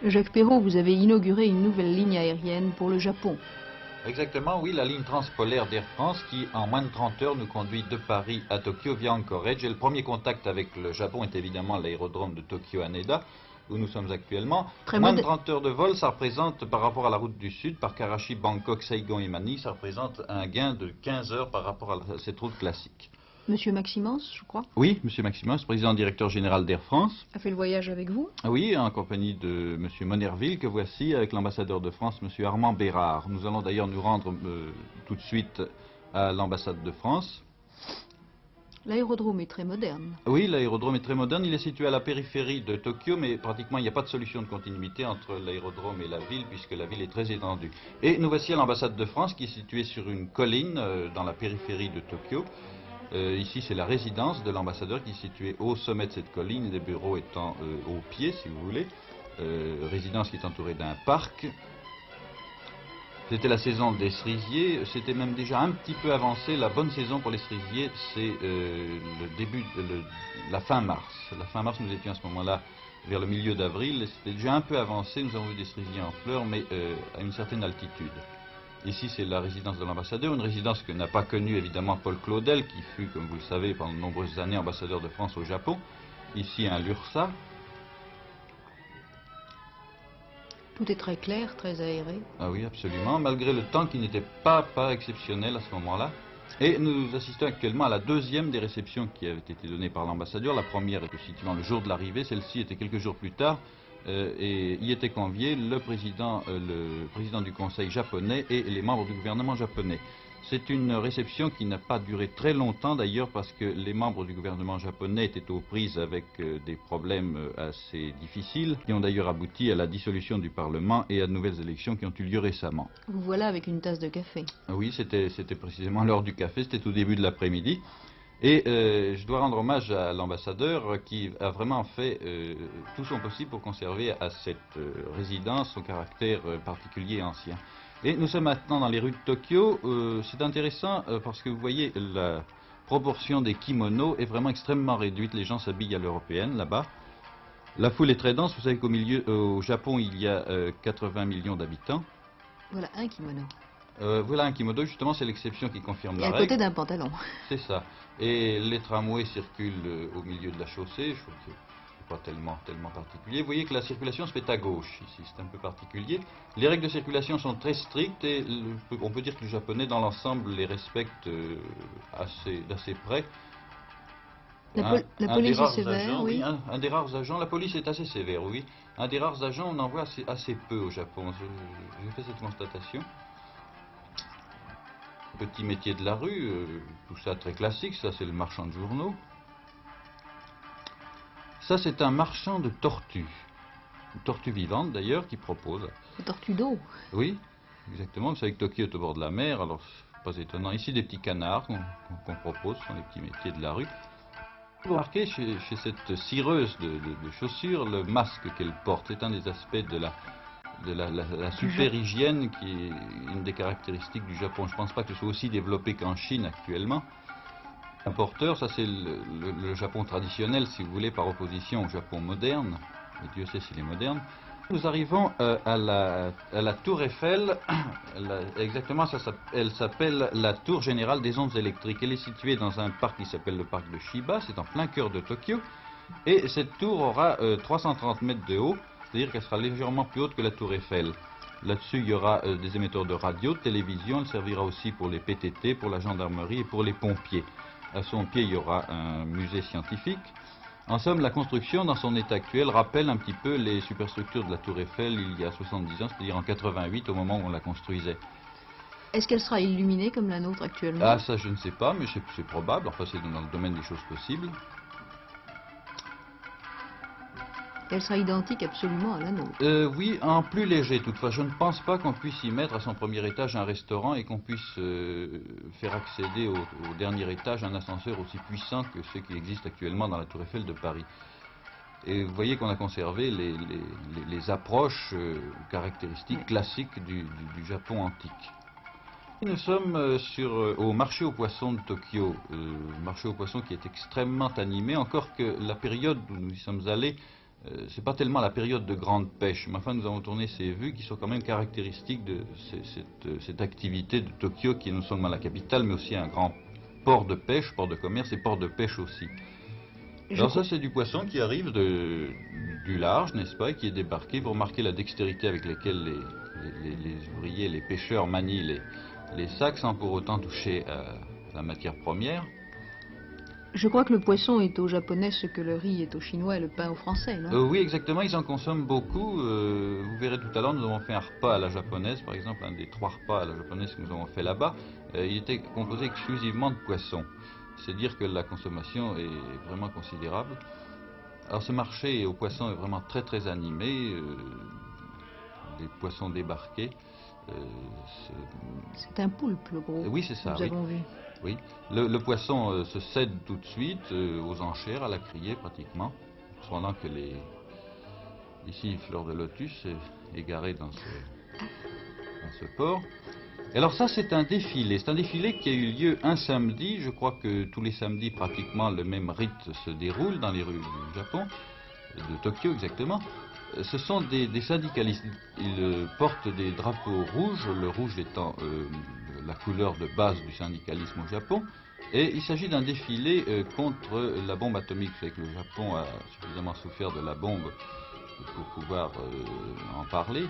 Jacques Perrault, vous avez inauguré une nouvelle ligne aérienne pour le Japon. Exactement, oui, la ligne transpolaire d'Air France qui, en moins de 30 heures, nous conduit de Paris à Tokyo via Anchorage. Et le premier contact avec le Japon est évidemment l'aérodrome de Tokyo-Haneda, où nous sommes actuellement. Moins de 30 heures de vol, ça représente, par rapport à la route du Sud, par Karachi, Bangkok, Saigon et Manille, ça représente un gain de 15 heures par rapport à cette route classique. Monsieur Maximens, je crois. Oui, Monsieur Maximens, président-directeur général d'Air France. A fait le voyage avec vous? Oui, en compagnie de Monsieur Monerville, que voici, avec l'ambassadeur de France, Monsieur Armand Bérard. Nous allons d'ailleurs nous rendre tout de suite à l'ambassade de France. L'aérodrome est très moderne. Oui, l'aérodrome est très moderne. Il est situé à la périphérie de Tokyo, mais pratiquement il n'y a pas de solution de continuité entre l'aérodrome et la ville, puisque la ville est très étendue. Et nous voici à l'ambassade de France, qui est située sur une colline dans la périphérie de Tokyo. Ici, c'est la résidence de l'ambassadeur qui est située au sommet de cette colline, les bureaux étant au pied, si vous voulez. Résidence qui est entourée d'un parc. C'était la saison des cerisiers, c'était même déjà un petit peu avancé. La bonne saison pour les cerisiers, c'est la fin mars. La fin mars, nous étions à ce moment-là vers le milieu d'avril. C'était déjà un peu avancé, nous avons vu des cerisiers en fleurs, mais à une certaine altitude. Ici, c'est la résidence de l'ambassadeur, une résidence que n'a pas connue évidemment Paul Claudel, qui fut, comme vous le savez, pendant de nombreuses années ambassadeur de France au Japon. Ici, un Lursa. Tout est très clair, très aéré. Ah oui, absolument, malgré le temps qui n'était pas exceptionnel à ce moment-là. Et nous assistons actuellement à la deuxième des réceptions qui avait été donnée par l'ambassadeur. La première était située le jour de l'arrivée, celle-ci était quelques jours plus tard. Et y étaient conviés le président du Conseil japonais et les membres du gouvernement japonais. C'est une réception qui n'a pas duré très longtemps d'ailleurs parce que les membres du gouvernement japonais étaient aux prises avec des problèmes assez difficiles qui ont d'ailleurs abouti à la dissolution du Parlement et à de nouvelles élections qui ont eu lieu récemment. Vous voilà avec une tasse de café. Oui, c'était précisément l'heure du café, c'était au début de l'après-midi. Et je dois rendre hommage à l'ambassadeur qui a vraiment fait tout son possible pour conserver à cette résidence son caractère particulier et ancien. Et nous sommes maintenant dans les rues de Tokyo. C'est intéressant parce que vous voyez la proportion des kimonos est vraiment extrêmement réduite. Les gens s'habillent à l'européenne là-bas. La foule est très dense. Vous savez qu'au Japon il y a 80 millions d'habitants. Voilà un kimono. Voilà un kimono, justement, c'est l'exception qui confirme la règle. Et à côté d'un pantalon. C'est ça. Et les tramways circulent au milieu de la chaussée, je trouve que c'est pas tellement particulier. Vous voyez que la circulation se fait à gauche, ici, c'est un peu particulier. Les règles de circulation sont très strictes et on peut dire que les Japonais, dans l'ensemble, les respectent d'assez près. La police est sévère, agents, oui. Un des rares agents, la police est assez sévère, oui. Un des rares agents, on en voit assez peu au Japon, j'ai fait cette constatation. Petit métier de la rue, tout ça très classique, ça c'est le marchand de journaux. Ça c'est un marchand de tortues, une tortue vivante d'ailleurs qui propose. Une tortue d'eau. Oui, exactement, vous savez que Tokyo est au bord de la mer, alors c'est pas étonnant. Ici des petits canards qu'on propose, ce sont les petits métiers de la rue. Vous remarquez chez cette cireuse de chaussures, le masque qu'elle porte, c'est un des aspects de la super hygiène qui est une des caractéristiques du Japon. Je ne pense pas que ce soit aussi développé qu'en Chine actuellement. Un porteur, ça c'est le Japon traditionnel, si vous voulez, par opposition au Japon moderne. Et Dieu sait s'il est moderne. Nous arrivons à la tour Eiffel. Exactement, elle s'appelle la tour générale des ondes électriques. Elle est située dans un parc qui s'appelle le parc de Shiba. C'est en plein cœur de Tokyo. Et cette tour aura 330 mètres de haut. C'est-à-dire qu'elle sera légèrement plus haute que la tour Eiffel. Là-dessus, il y aura des émetteurs de radio, de télévision. Elle servira aussi pour les PTT, pour la gendarmerie et pour les pompiers. À son pied, il y aura un musée scientifique. En somme, la construction, dans son état actuel, rappelle un petit peu les superstructures de la tour Eiffel il y a 70 ans, c'est-à-dire en 88, au moment où on la construisait. Est-ce qu'elle sera illuminée comme la nôtre actuellement? Ah, ça, je ne sais pas, mais c'est probable. Enfin, c'est dans le domaine des choses possibles. Elle sera identique absolument à la nôtre. Oui, en plus léger toutefois. Je ne pense pas qu'on puisse y mettre à son premier étage un restaurant et qu'on puisse faire accéder au dernier étage un ascenseur aussi puissant que ceux qui existent actuellement dans la tour Eiffel de Paris. Et vous voyez qu'on a conservé les approches caractéristiques classiques du Japon antique. Nous sommes au marché aux poissons de Tokyo, marché aux poissons qui est extrêmement animé, encore que la période où nous y sommes allés c'est pas tellement la période de grande pêche, mais enfin nous avons tourné ces vues qui sont quand même caractéristiques de cette activité de Tokyo, qui est non seulement la capitale, mais aussi un grand port de pêche, port de commerce et port de pêche aussi. Alors ça, c'est du poisson qui arrive du large, n'est-ce pas, et qui est débarqué. Vous remarquez la dextérité avec laquelle les ouvriers, les pêcheurs manient les sacs sans pour autant toucher à la matière première. Je crois que le poisson est aux Japonais ce que le riz est aux Chinois et le pain aux Français, non? Oui, exactement, ils en consomment beaucoup. Vous verrez tout à l'heure, nous avons fait un repas à la japonaise, par exemple, un des 3 repas à la japonaise que nous avons fait là-bas. Il était composé exclusivement de poissons. C'est dire que la consommation est vraiment considérable. Alors ce marché aux poissons est vraiment très très animé. Des poissons débarqués. C'est un poulpe, le gros. Oui, c'est ça. Nous Oui. avons vu. Oui. Le poisson se cède tout de suite aux enchères, à la criée pratiquement, cependant que ici, Fleur de Lotus est égarée dans ce port. Et alors ça, c'est un défilé. C'est un défilé qui a eu lieu un samedi. Je crois que tous les samedis, pratiquement, le même rite se déroule dans les rues du Japon, de Tokyo exactement. Ce sont des syndicalistes. Ils portent des drapeaux rouges, le rouge étant la couleur de base du syndicalisme au Japon. Et il s'agit d'un défilé contre la bombe atomique. Vous savez que le Japon a suffisamment souffert de la bombe pour pouvoir en parler.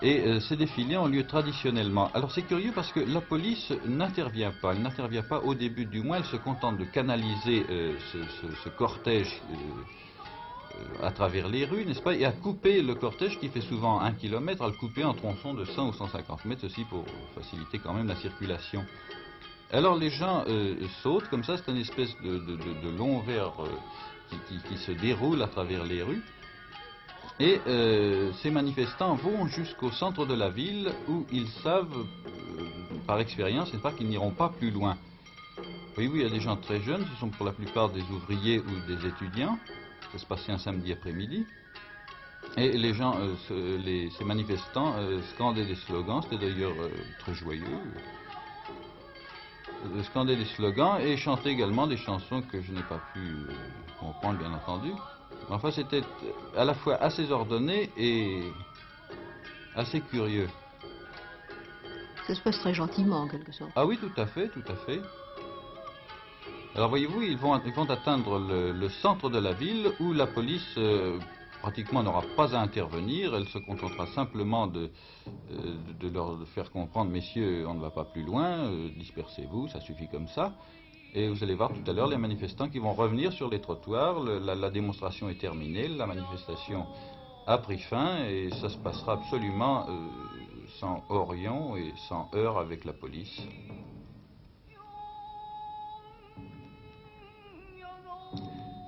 Et ces défilés ont lieu traditionnellement. Alors c'est curieux parce que la police n'intervient pas. Elle n'intervient pas au début du mois. Elle se contente de canaliser ce cortège à travers les rues, n'est-ce pas, et à couper le cortège qui fait souvent 1 km, à le couper en tronçons de 100 ou 150 mètres, ceci pour faciliter quand même la circulation. Alors les gens sautent comme ça, c'est une espèce de long verre qui se déroule à travers les rues. Et ces manifestants vont jusqu'au centre de la ville où ils savent, par expérience, n'est-ce pas, qu'ils n'iront pas plus loin. Oui, il y a des gens très jeunes, ce sont pour la plupart des ouvriers ou des étudiants. Ça se passait un samedi après-midi. Et les gens, ces manifestants scandaient des slogans, c'était d'ailleurs très joyeux. Scandaient des slogans et chantaient également des chansons que je n'ai pas pu comprendre, bien entendu. Mais enfin, c'était à la fois assez ordonné et assez curieux. Ça se passe très gentiment, en quelque sorte. Ah oui, tout à fait, tout à fait. Alors voyez-vous, ils vont atteindre le centre de la ville où la police pratiquement n'aura pas à intervenir. Elle se contentera simplement de leur faire comprendre, messieurs, on ne va pas plus loin, dispersez-vous, ça suffit comme ça. Et vous allez voir tout à l'heure les manifestants qui vont revenir sur les trottoirs. La démonstration est terminée, la manifestation a pris fin et ça se passera absolument sans horion et sans heurts avec la police.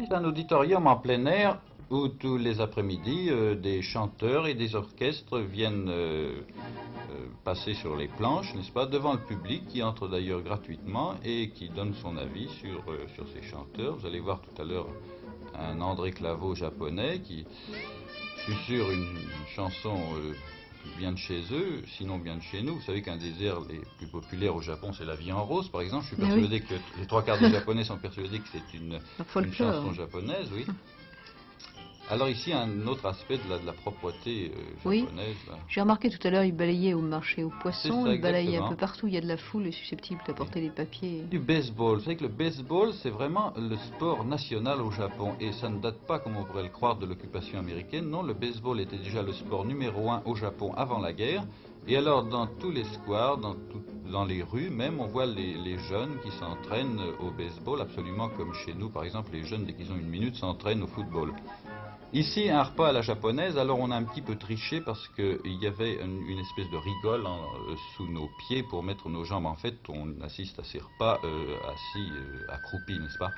C'est un auditorium en plein air où tous les après-midi des chanteurs et des orchestres viennent passer sur les planches, n'est-ce pas, devant le public qui entre d'ailleurs gratuitement et qui donne son avis sur ces chanteurs. Vous allez voir tout à l'heure un André Claveau japonais qui susurre une chanson qui vient de chez eux, sinon vient de chez nous. Vous savez qu'un des airs les plus populaires au Japon, c'est La vie en rose, par exemple. Je suis persuadé que les 3/4 des Japonais sont persuadés que c'est une chanson japonaise, oui. Alors ici, un autre aspect de la propreté japonaise. Oui, j'ai remarqué tout à l'heure, il balayait au marché aux poissons, il balayait un peu exactement. partout, il y a de la foule et susceptible d'apporter des papiers. Du baseball, vous savez que le baseball, c'est vraiment le sport national au Japon. Et ça ne date pas, comme on pourrait le croire, de l'occupation américaine. Non, le baseball était déjà le sport numéro 1 au Japon avant la guerre. Et alors, dans tous les squares, dans les rues même, on voit les jeunes qui s'entraînent au baseball, absolument comme chez nous, par exemple, les jeunes, dès qu'ils ont 1 minute, s'entraînent au football. Ici, un repas à la japonaise, alors on a un petit peu triché parce qu'il y avait une espèce de rigole sous nos pieds pour mettre nos jambes. En fait, on assiste à ces repas assis, accroupis, n'est-ce pas?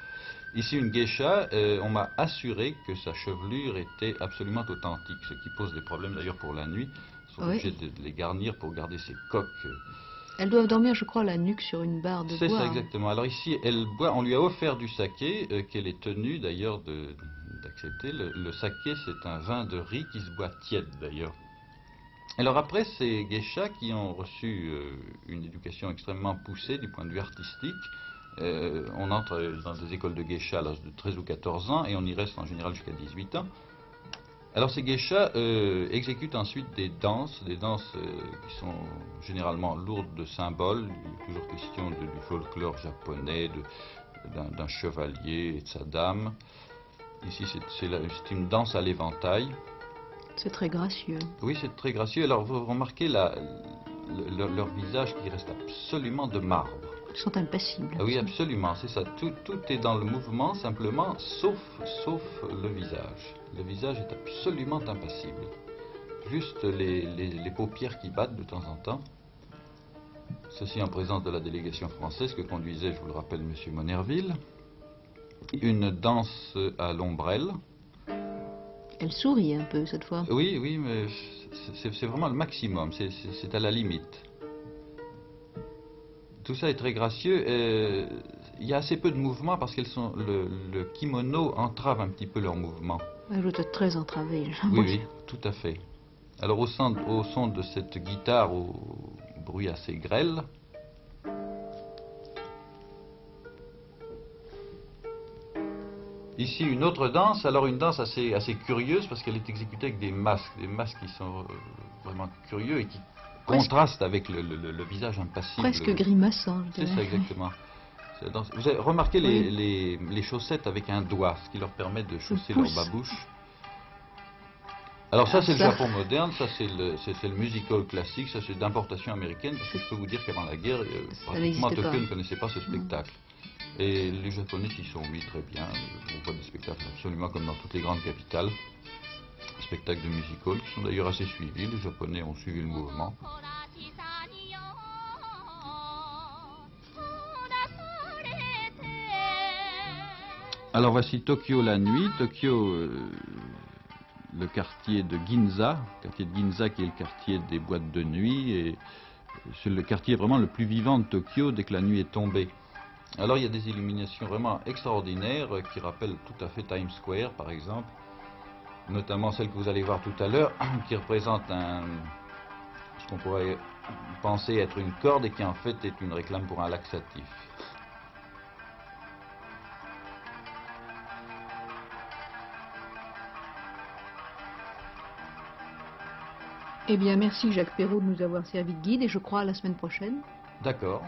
Ici, une geisha, on m'a assuré que sa chevelure était absolument authentique, ce qui pose des problèmes d'ailleurs pour la nuit. Ils sont obligés de les garnir pour garder ces coques. Elles doivent dormir, je crois, la nuque sur une barre de bois. C'est ça, exactement. Alors ici, elle boit, on lui a offert du saké, qu'elle est tenue d'ailleurs d'accepter. Le saké, c'est un vin de riz qui se boit tiède d'ailleurs. Alors après, ces geishas qui ont reçu une éducation extrêmement poussée du point de vue artistique, on entre dans des écoles de geisha à l'âge de 13 ou 14 ans et on y reste en général jusqu'à 18 ans. Alors ces geishas exécutent ensuite des danses qui sont généralement lourdes de symboles. Il est toujours question du folklore japonais, d'un chevalier et de sa dame. Ici c'est une danse à l'éventail. C'est très gracieux. Oui, c'est très gracieux. Alors vous remarquez leur visage qui reste absolument de marbre. Ils sont impassibles. Ah oui, absolument, c'est ça. Tout est dans le mouvement, simplement, sauf le visage. Le visage est absolument impassible. Juste les paupières qui battent de temps en temps. Ceci en présence de la délégation française que conduisait, je vous le rappelle, M. Monerville. Une danse à l'ombrelle. Elle sourit un peu cette fois. Oui, oui, mais c'est vraiment le maximum, c'est à la limite. Tout ça est très gracieux. Il y a assez peu de mouvement parce que le kimono entrave un petit peu leur mouvement. Elle doit être très entravée. Oui, oui, tout à fait. Alors au son de cette guitare au bruit assez grêle, ici une autre danse, alors une danse assez curieuse parce qu'elle est exécutée avec des masques qui sont vraiment curieux et qui contrastent avec le visage impassible. Presque grimaçant, je C'est dirais. ça exactement. Vous avez remarqué les chaussettes avec un doigt, ce qui leur permet de chausser leur babouche. Alors ça c'est le Japon moderne, ça c'est le musical classique, ça c'est d'importation américaine, parce que je peux vous dire qu'avant la guerre, pratiquement Tokyo ne connaissait pas ce spectacle. Et les Japonais s'y sont mis très bien, on voit des spectacles absolument comme dans toutes les grandes capitales, spectacles de musical qui sont d'ailleurs assez suivis, les Japonais ont suivi le mouvement. Alors voici Tokyo la nuit, Tokyo, le quartier de Ginza qui est le quartier des boîtes de nuit, et c'est le quartier vraiment le plus vivant de Tokyo dès que la nuit est tombée. Alors il y a des illuminations vraiment extraordinaires qui rappellent tout à fait Times Square par exemple, notamment celle que vous allez voir tout à l'heure qui représente ce qu'on pourrait penser être une corde et qui en fait est une réclame pour un laxatif. Eh bien, merci Jacques Perrault de nous avoir servi de guide et je crois à la semaine prochaine. D'accord.